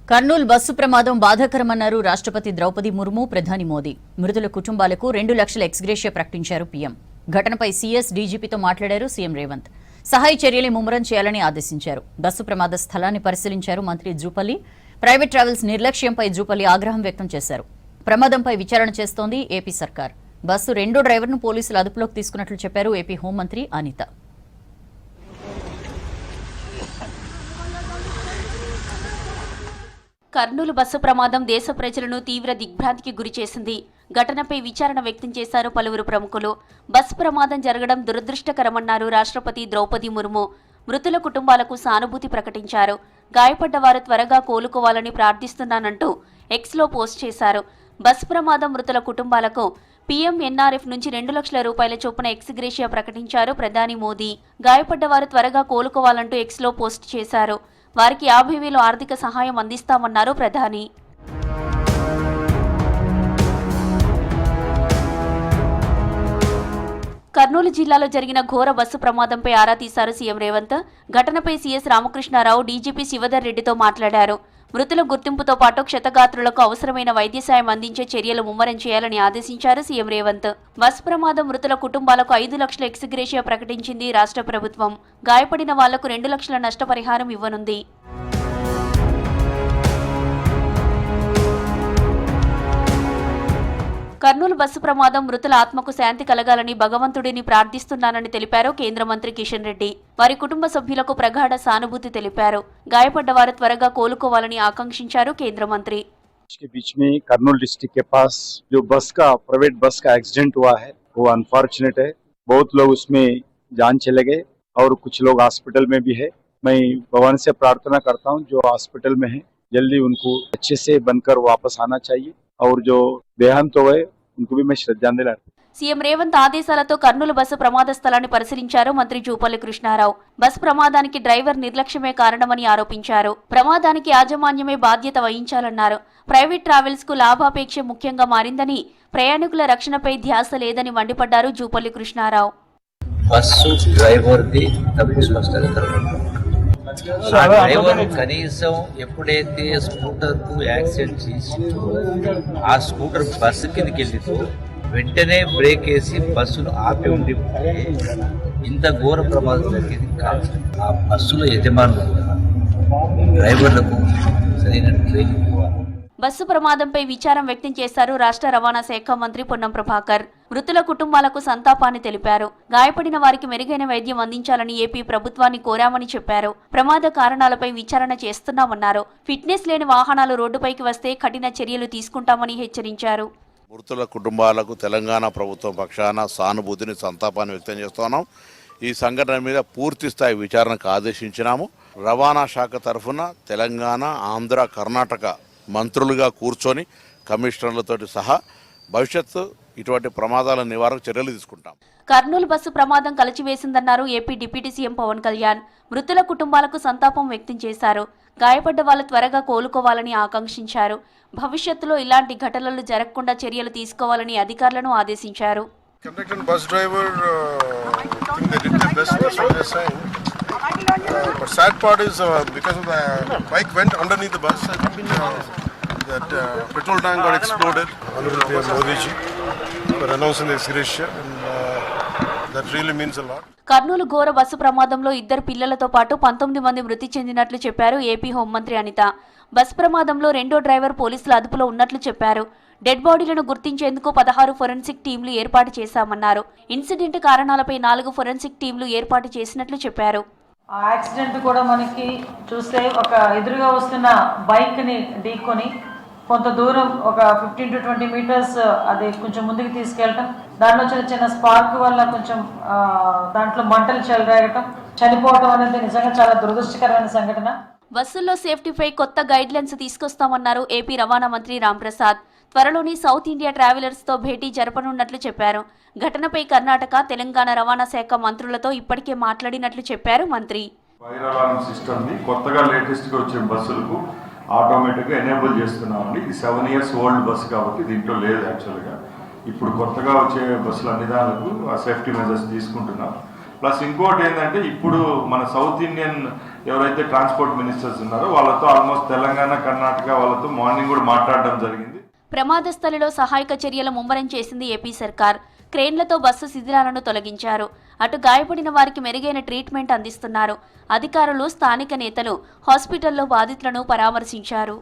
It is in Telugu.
కర్నూలు బస్సు ప్రమాదం బాధాకరమన్నారు రాష్ట్రపతి ద్రౌపది ముర్ము, ప్రధాని మోదీ. మృతుల కుటుంబాలకు 2 లక్షల ఎక్స్గ్రేషియా ప్రకటించారు పీఎం. ఘటనపై సీఎస్, డీజీపీతో మాట్లాడారు సీఎం రేవంత్. సహాయ చర్యలు ముమ్మరం చేయాలని ఆదేశించారు. బస్సు ప్రమాద స్థలాన్ని పరిశీలించారు మంత్రి జూపల్లి. ప్రైవేట్ ట్రావెల్స్ నిర్లక్ష్యంపై జూపల్లి ఆగ్రహం వ్యక్తం చేశారు. ప్రమాదంపై విచారణ చేస్తోంది ఏపీ సర్కార్. బస్సు రెండో డ్రైవర్ను పోలీసులు అదుపులోకి తీసుకున్నట్లు చెప్పారు ఏపీ హోంమంత్రి అనిత. కర్నూలు బస్సు ప్రమాదం దేశ ప్రజలను తీవ్ర దిగ్భ్రాంతికి గురిచేసింది. ఘటనపై విచారణ వ్యక్తం చేశారు పలువురు ప్రముఖులు. బస్సు ప్రమాదం జరగడం దురదృష్టకరమన్నారు రాష్ట్రపతి ద్రౌపది ముర్ము. మృతుల కుటుంబాలకు సానుభూతి ప్రకటించారు. గాయపడ్డ వారు త్వరగా కోలుకోవాలని ప్రార్థిస్తున్నానంటూ ఎక్స్లో పోస్ట్ చేశారు. బస్సు ప్రమాదం మృతుల కుటుంబాలకు పీఎంఎన్ఆర్ఎఫ్ నుంచి 2 లక్షల రూపాయల చొప్పున ఎక్స్గ్రేషియా ప్రకటించారు ప్రధాని మోదీ. గాయపడ్డ వారు త్వరగా కోలుకోవాలంటూ ఎక్స్లో పోస్ట్ చేశారు. వారికి 50,000 ఆర్థిక సహాయం అందిస్తామన్నారు ప్రధాని. కర్నూలు జిల్లాలో జరిగిన ఘోర బస్సు ప్రమాదంపై ఆరా తీశారు సీఎం రేవంత్. ఘటనపై సీఎస్ రామకృష్ణారావు, డీజీపీ శివధర్ రెడ్డితో మాట్లాడారు. మృతుల గుర్తింపుతో పాటు క్షతగాత్రులకు అవసరమైన వైద్య సాయం అందించే చర్యలు ముమ్మరం చేయాలని ఆదేశించారు సీఎం రేవంత్. బస్ ప్రమాదం మృతుల కుటుంబాలకు 5 లక్షల ఎక్స్గ్రేషియా ప్రకటించింది రాష్ట్ర ప్రభుత్వం. గాయపడిన వాళ్లకు 2 లక్షల నష్టపరిహారం ఇవ్వనుంది. కర్నూలు బస్సు ప్రమాదం మృతుల ఆత్మకు శాంతి కలగాలని భగవంతుడిని ప్రార్థిస్తున్నానని తెలిపారు కేంద్ర మంత్రి కిషన్ రెడ్డి. వారి కుటుంబ సభ్యులకు ప్రగాఢ సానుభూతి తెలిపారు. గాయపడ్డ వారు త్వరగా కోలుకోవాలని ఆకాంక్షించారు కేంద్ర మంత్రి. के बीच में कर्नूल डिस्ट्रिक्ट के पास जो प्राइवेट बस का एक्सीडेंट हुआ है वो अनफॉर्चुनेट है। बहुत लोग उसमें जान चले गए और कुछ लोग हॉस्पिटल में भी है। मैं भगवान से प्रार्थना करता हूँ जो हॉस्पिटल में है जल्दी उनको अच्छे से बनकर वापस आना चाहिए और जो देहांत हुए उनको भी मैं श्रद्धांजलि अर्पित। సీఎం రేవంత్ ఆదేశాలతో కర్నూలు బస్సు ప్రమాద స్థలాన్ని పరిశీలించారు మంత్రి జూపల్లి కృష్ణారావు. బస్ ప్రమాదానికి డ్రైవర్ నిర్లక్ష్యమే కారణమని ఆరోపించారు. ప్రమాదానికి యాజమాన్యమే బాధ్యత వహించాలన్నారు. ప్రైవేట్ ట్రావెల్స్ కు లాభాపేక్ష ముఖ్యంగా మారిందని, ప్రయాణికుల రక్షణపై ధ్యాస లేదని మండిపడ్డారు జూపల్లి కృష్ణారావు. బస్సు డ్రైవర్ది తప్పు స్పష్టంగా డ్రైవర్ కనీసం ఎప్పుడైతే స్కూటర్ కు యాక్సిడెంట్ చేసిందో ఆ స్కూటర్ బస్సు కిందకి వెళ్ళితో వెంటనే బ్రేక్ వేసి బస్సును ఆపి ఉండి ఇంత ఘోర ప్రమాదం జరిగింది కాదు. ఆ బస్సులో యజమానులు డ్రైవర్లకు సరైన ట్రైనింగ్ ఇవ్వాలి. బస్సు ప్రమాదంపై విచారం వ్యక్తం చేశారు రాష్ట్ర రవాణా శాఖ మంత్రి పొన్నం ప్రభాకర్. మృతుల కుటుంబాలకు సంతాపాన్ని తెలిపారు. గాయపడిన వారికి మెరుగైన వైద్యం అందించాలని ఏపీ ప్రభుత్వాన్ని కోరామని చెప్పారు. ప్రమాద కారణాలపై విచారణ చేస్తున్నామన్నారు. ఫిట్నెస్ లేని వాహనాలు రోడ్డుపైకి వస్తే కఠిన చర్యలు తీసుకుంటామని హెచ్చరించారు. మృతుల కుటుంబాలకు తెలంగాణ ప్రభుత్వం పక్షాన సానుభూతిని, సంతాపాన్ని వ్యక్తం చేస్తున్నాం. ఈ సంఘటన మీద పూర్తి స్థాయి విచారణకు ఆదేశించినాము. రవాణా శాఖ తరఫున తెలంగాణ, ఆంధ్ర, కర్ణాటక మంత్రులుగా కూర్చొని కమిషనర్లతో సహా భవిష్యత్తు ఇటువంటి ప్రమాదాల నివారణ చర్యలు తీసుకుంటాం. కర్నూలు బస్సు ప్రమాదం కలిచివేసిందన్నారు AP deputy CM Pawan Kalyan. మృతుల కుటుంబాలకు సంతాపం వ్యక్తం చేశారు. గాయపడ్డ వాళ్ళు త్వరగా కోలుకోవాలని ఆకాంక్షించారు. భవిష్యత్తులో ఇలాంటి ఘటనలు జరగకుండా చర్యలు తీసుకోవాలని అధికారులను ఆదేశించారు. Sad part is because of the bike went underneath the bus. That petrol tank got exploded. Honorable PM Modi ji for announcing the exgratia, and that really means a lot. Kurnool ఘోర బస్సు ప్రమాదంలో 2 పిల్లలతో పాటు 19 మంది మృతి చెందినట్లు చెప్పారు ఏపీ హోంమంత్రి అనిత. బస్ ప్రమాదంలో రెండో డ్రైవర్ పోలీసుల అదుపులో ఉన్నట్లు చెప్పారు. డెడ్ బాడీలను గుర్తించేందుకు 16 ఫోరెన్సిక్ టీంలు ఏర్పాటు చేశామన్నారు. ఇన్సిడెంట్ కారణాలపై 4 ఫోరెన్సిక్ టీంలు ఏర్పాటు చేసినట్లు చెప్పారు. ఆ యాక్సిడెంట్ కూడా మనకి చూస్తే ఒక ఎదురుగా వస్తున్న బైక్ని ఢీకొని కొంత దూరం ఒక 15 to 20 మీటర్స్ అది కొంచెం ముందుకు తీసుకెళ్ళటం, దాంట్లో చిన్న స్పార్క్ వల్ల కొంచెం దాంట్లో మంటలు చెలరేగటం, చనిపోవటం అనేది నిజంగా చాలా దురదృష్టకరమైన సంఘటన. బస్సుల్లో సేఫ్టీపై కొత్త గైడ్లైన్స్ తీసుకొస్తామన్నారు ఏపీ రవాణా మంత్రి రాంప్రసాద్. త్వరలోని సౌత్ ఇండియా ట్రావెలర్స్తో భేటీ జరపనున్నట్లు చెప్పారు. ఘటనపై కర్ణాటక, తెలంగాణ రవాణా శాఖ మంత్రులతో ఇప్పటికే మాట్లాడినట్లు చెప్పారు మంత్రి. ఫైర్ అలారం సిస్టమ్ని కొత్తగా లేటెస్ట్గా వచ్చే బస్సులకు ఆటోమేటిక్గా ఎనేబుల్ చేస్తున్నామండి. ఇది 7 years ఓల్డ్ బస్సు కాబట్టి దీంట్లో లేదు యాక్చువల్గా. ఇప్పుడు కొత్తగా వచ్చే బస్సులు అన్ని దానికి ఆ సేఫ్టీ మెజర్స్ తీసుకుంటున్నాం. ప్లస్ ఇంకోటి ఏంటంటే ఇప్పుడు మన సౌత్ ఇండియన్ ఎవరైతే ట్రాన్స్పోర్ట్ మినిస్టర్స్ ఉన్నారో వాళ్ళతో ఆల్మోస్ట్ తెలంగాణ కర్ణాటక వాళ్ళతో మార్నింగ్ కూడా మాట్లాడడం జరిగింది. ప్రమాద స్థలిలో సహాయక చర్యల ముమ్మరం చేసింది ఏపీ సర్కార్. క్రేన్లతో బస్సు శిథిలాలను తొలగించారు. అటు గాయపడిన వారికి మెరుగైన ట్రీట్మెంట్ అందిస్తున్నారు. అధికారులు, స్థానిక నేతలు హాస్పిటల్లో బాధితులను పరామర్శించారు.